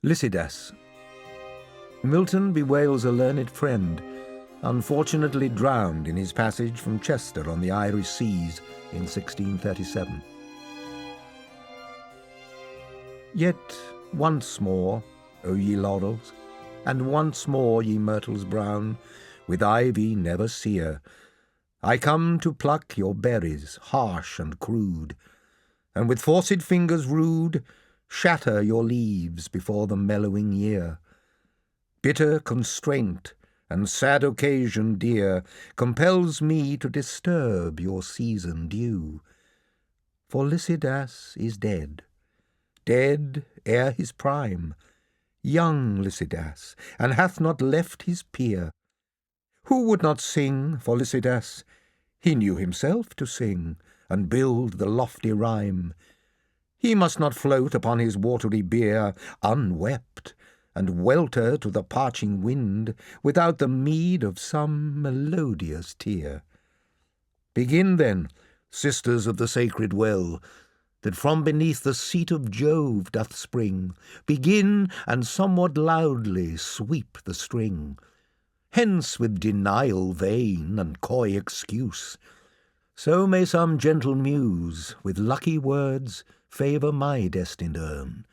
Lycidas. Milton bewails a learned friend, unfortunately drowned in his passage from Chester on the Irish seas in 1637. Yet once more, O ye laurels, and once more, ye myrtles brown, with ivy never sere, I come to pluck your berries harsh and crude, and with forced fingers rude shatter your leaves before the mellowing year. Bitter constraint and sad occasion dear compels me to disturb your season due. For Lycidas is dead, dead ere his prime, young Lycidas, and hath not left his peer. Who would not sing for Lycidas? He knew himself to sing and build the lofty rhyme. He must not float upon his watery bier unwept, and welter to the parching wind without the meed of some melodious tear. Begin then, sisters of the sacred well, that from beneath the seat of Jove doth spring, begin, and somewhat loudly sweep the string. Hence with denial vain and coy excuse. So may some gentle muse with lucky words favour my destined urn,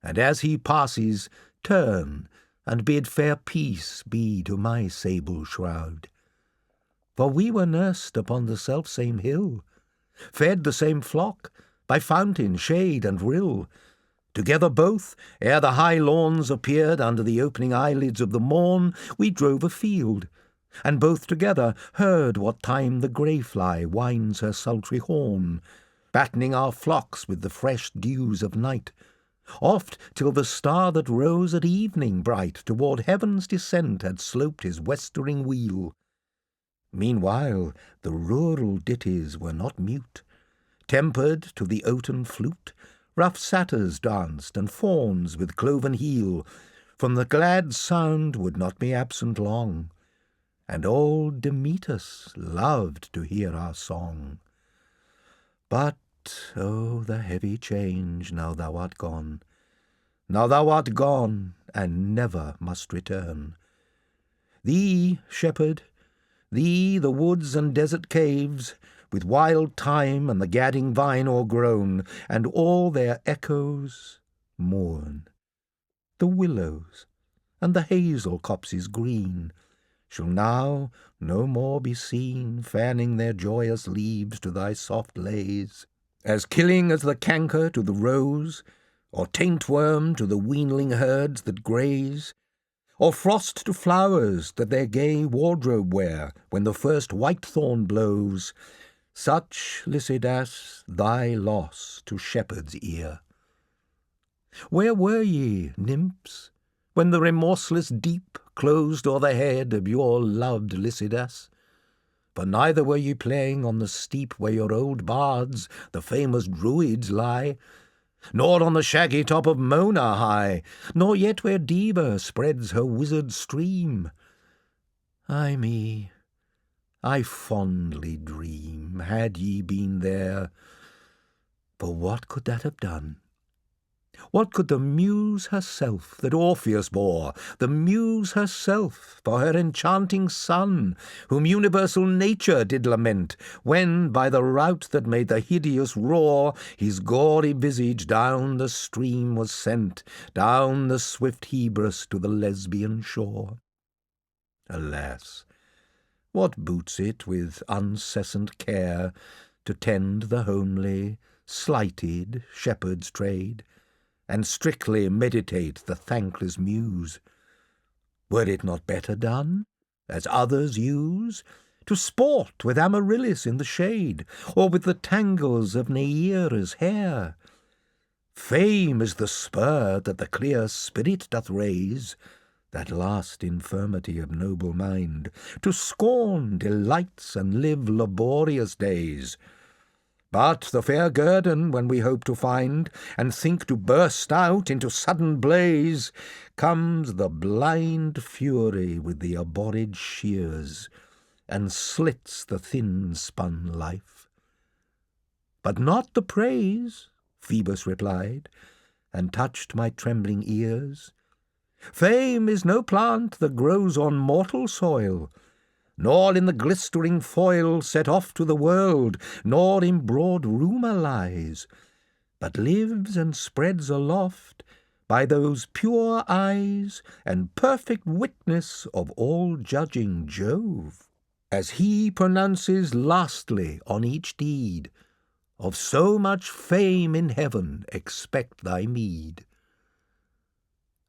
and as he passes turn and bid fair peace be to my sable shroud. For we were nursed upon the self-same hill, fed the same flock by fountain, shade, and rill, together both, ere the high lawns appeared under the opening eyelids of the morn, we drove afield, and both together heard what time the grey-fly winds her sultry horn, battening our flocks with the fresh dews of night, oft till the star that rose at evening bright toward heaven's descent had sloped his westering wheel. Meanwhile the rural ditties were not mute. Tempered to the oaten flute, rough satyrs danced, and fauns with cloven heel from the glad sound would not be absent long, and old Demetus loved to hear our song. But, oh, the heavy change, now thou art gone, now thou art gone, and never must return. Thee, shepherd, thee the woods and desert caves, with wild thyme and the gadding vine o'ergrown, and all their echoes mourn. The willows and the hazel copses green shall now no more be seen, fanning their joyous leaves to thy soft lays, as killing as the canker to the rose, or taintworm to the weanling herds that graze, or frost to flowers that their gay wardrobe wear when the first whitethorn blows. Such, Lycidas, thy loss to shepherd's ear. Where were ye, nymphs, when the remorseless deep closed o'er the head of your loved Lycidas? For neither were ye playing on the steep where your old bards, the famous Druids, lie, nor on the shaggy top of Mona high, nor yet where Deva spreads her wizard stream. Ay me, I fondly dream, had ye been there, for what could that have done? What could the Muse herself that Orpheus bore, the Muse herself for her enchanting son, whom universal nature did lament, when by the rout that made the hideous roar, his gory visage down the stream was sent, down the swift Hebrus to the Lesbian shore? Alas! What boots it with uncessant care to tend the homely, slighted shepherd's trade, and strictly meditate the thankless muse? Were it not better done, as others use, to sport with Amaryllis in the shade, or with the tangles of Neaera's hair? Fame is the spur that the clear spirit doth raise, that last infirmity of noble mind, to scorn delights and live laborious days. But the fair guerdon, when we hope to find, and think to burst out into sudden blaze, comes the blind fury with the abhorred shears, and slits the thin-spun life. But not the praise, Phoebus replied, and touched my trembling ears. Fame is no plant that grows on mortal soil, nor in the glistering foil set off to the world, nor in broad rumour lies, but lives and spreads aloft by those pure eyes and perfect witness of all judging Jove, as he pronounces lastly on each deed, of so much fame in heaven expect thy meed.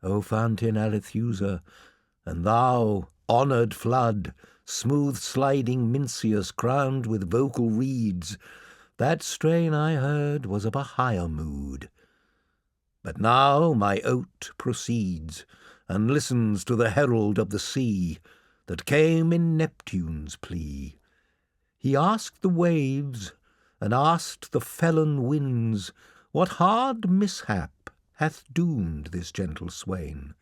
O fountain Arethusa, and thou, honoured flood, smooth-sliding Mincius crowned with vocal reeds, that strain I heard was of a higher mood. But now my oat proceeds, and listens to the herald of the sea, that came in Neptune's plea. He asked the waves, and asked the felon winds, what hard mishap hath doomed this gentle swain,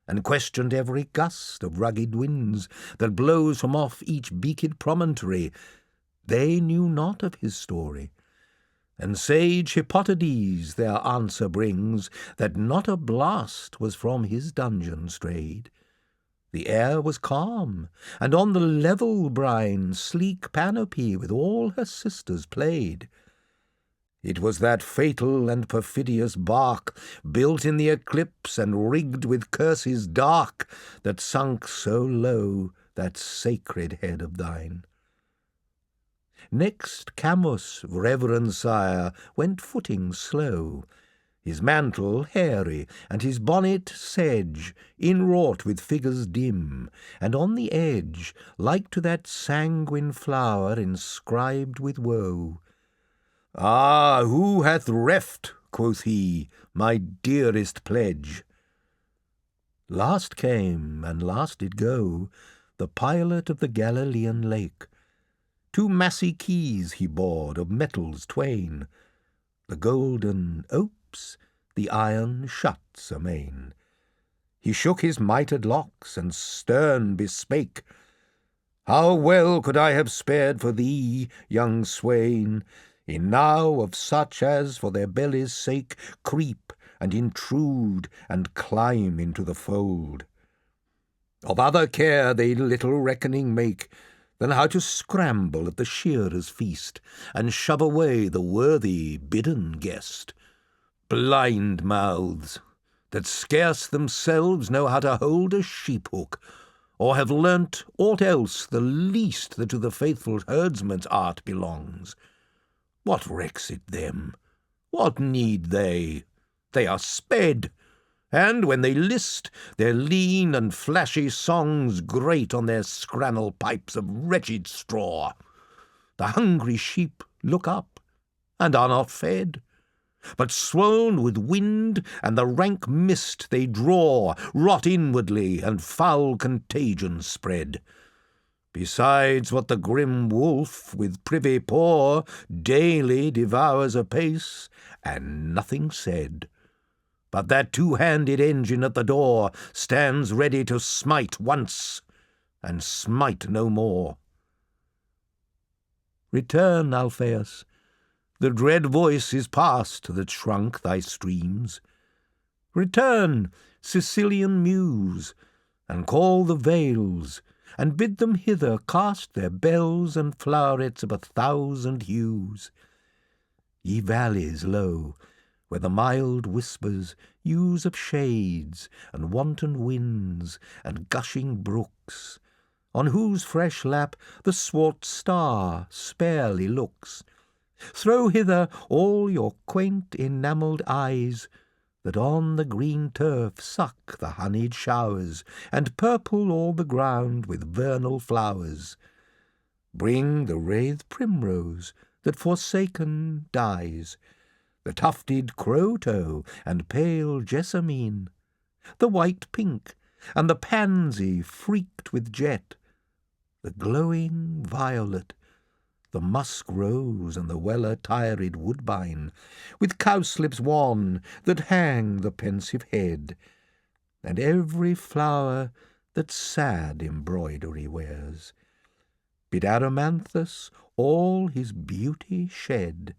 and questioned every gust of rugged winds that blows from off each beaked promontory. They knew not of his story, and sage Hippotades their answer brings, that not a blast was from his dungeon strayed. The air was calm, and on the level brine sleek Panoply with all her sisters played. It was that fatal and perfidious bark, built in the eclipse and rigged with curses dark, that sunk so low that sacred head of thine. Next Camus, reverend sire, went footing slow, his mantle hairy, and his bonnet sedge, inwrought with figures dim, and on the edge, like to that sanguine flower inscribed with woe. Ah, who hath reft, quoth he, my dearest pledge? Last came, and last did go, the pilot of the Galilean lake. 2 massy keys he bore of metals twain, the golden opes, the iron shuts amain. He shook his mitred locks, and stern bespake, how well could I have spared for thee, young swain, enow of such as for their bellies' sake creep and intrude and climb into the fold. Of other care they little reckoning make than how to scramble at the shearer's feast, and shove away the worthy bidden guest. Blind mouths, that scarce themselves know how to hold a sheep-hook, or have learnt aught else the least that to the faithful herdsman's art belongs. What recks it them? What need they? They are sped, and when they list, their lean and flashy songs grate on their scrannel pipes of wretched straw. The hungry sheep look up, and are not fed, but swoln with wind and the rank mist they draw, rot inwardly, and foul contagion spread. Besides what the grim wolf with privy paw daily devours apace, and nothing said, but that 2-handed engine at the door stands ready to smite once, and smite no more. Return, Alpheus, the dread voice is past that shrunk thy streams. Return, Sicilian muse, and call the vales, and bid them hither cast their bells and flowerets of 1,000 hues. Ye valleys low, where the mild whispers use of shades, and wanton winds, and gushing brooks, on whose fresh lap the swart star sparely looks, throw hither all your quaint enamelled eyes, that on the green turf suck the honeyed showers, and purple all the ground with vernal flowers. Bring the wreathed primrose that forsaken dies, the tufted croto and pale jessamine, the white pink and the pansy freaked with jet, the glowing violet, the musk rose and the well-attired woodbine, with cowslips wan that hang the pensive head, and every flower that sad embroidery wears. Bid Aromanthus all his beauty shed,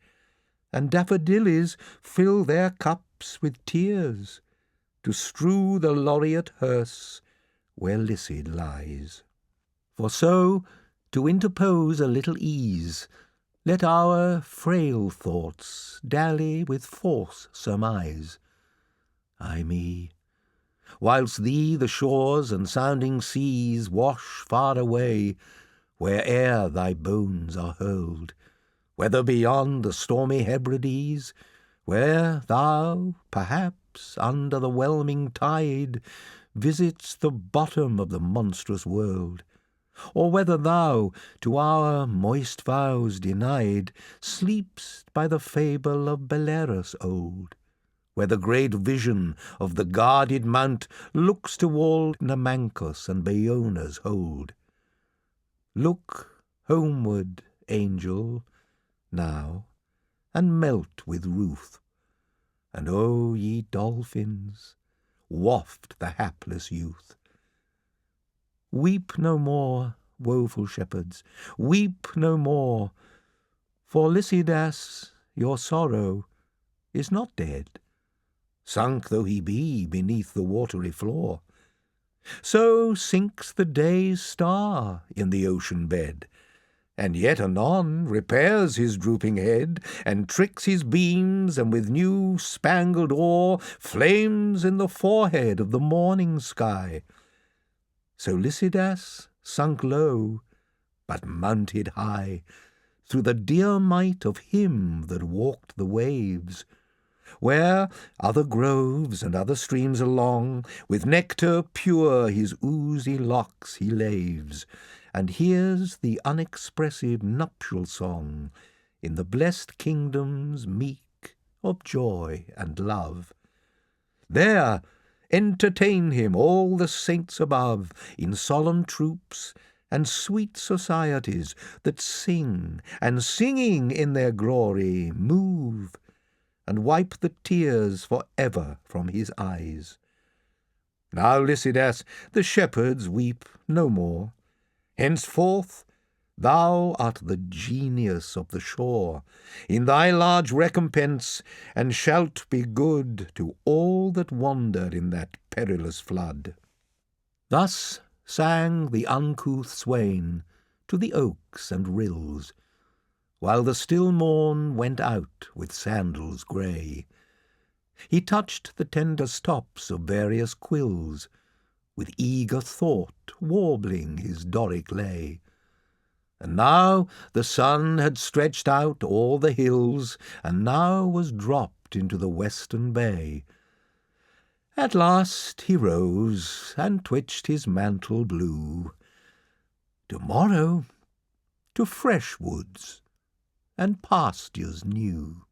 and daffodillies fill their cups weeps with tears, to strew the laureate hearse where Lycid lies. For so, to interpose a little ease, let our frail thoughts dally with false surmise. Ay me, whilst thee the shores and sounding seas wash far away, where'er thy bones are hurled, whether beyond the stormy Hebrides, where thou, perhaps, under the whelming tide, visits the bottom of the monstrous world, or whether thou, to our moist vows denied, sleep'st by the fable of Bellerus old, where the great vision of the guarded mount looks toward Namancus and Bayona's hold. Look homeward, angel, now, and melt with ruth, and O ye dolphins, waft the hapless youth. Weep no more, woeful shepherds, weep no more, for Lycidas, your sorrow, is not dead, sunk though he be beneath the watery floor. So sinks the day's star in the ocean bed, and yet anon repairs his drooping head, and tricks his beams, and with new spangled ore flames in the forehead of the morning sky. So Lycidas sunk low, but mounted high, through the dear might of him that walked the waves, where other groves and other streams along, with nectar pure his oozy locks he laves, and hears the unexpressive nuptial song in the blessed kingdoms meek of joy and love. There entertain him all the saints above in solemn troops and sweet societies that sing, and singing in their glory move, and wipe the tears for ever from his eyes. Now, Lycidas, the shepherds weep no more. Henceforth thou art the genius of the shore, in thy large recompense, and shalt be good to all that wander in that perilous flood. Thus sang the uncouth swain to the oaks and rills, while the still morn went out with sandals grey. He touched the tender stops of various quills, with eager thought warbling his Doric lay. And now the sun had stretched out all the hills, and now was dropped into the western bay. At last he rose, and twitched his mantle blue. To-morrow to fresh woods and pastures new.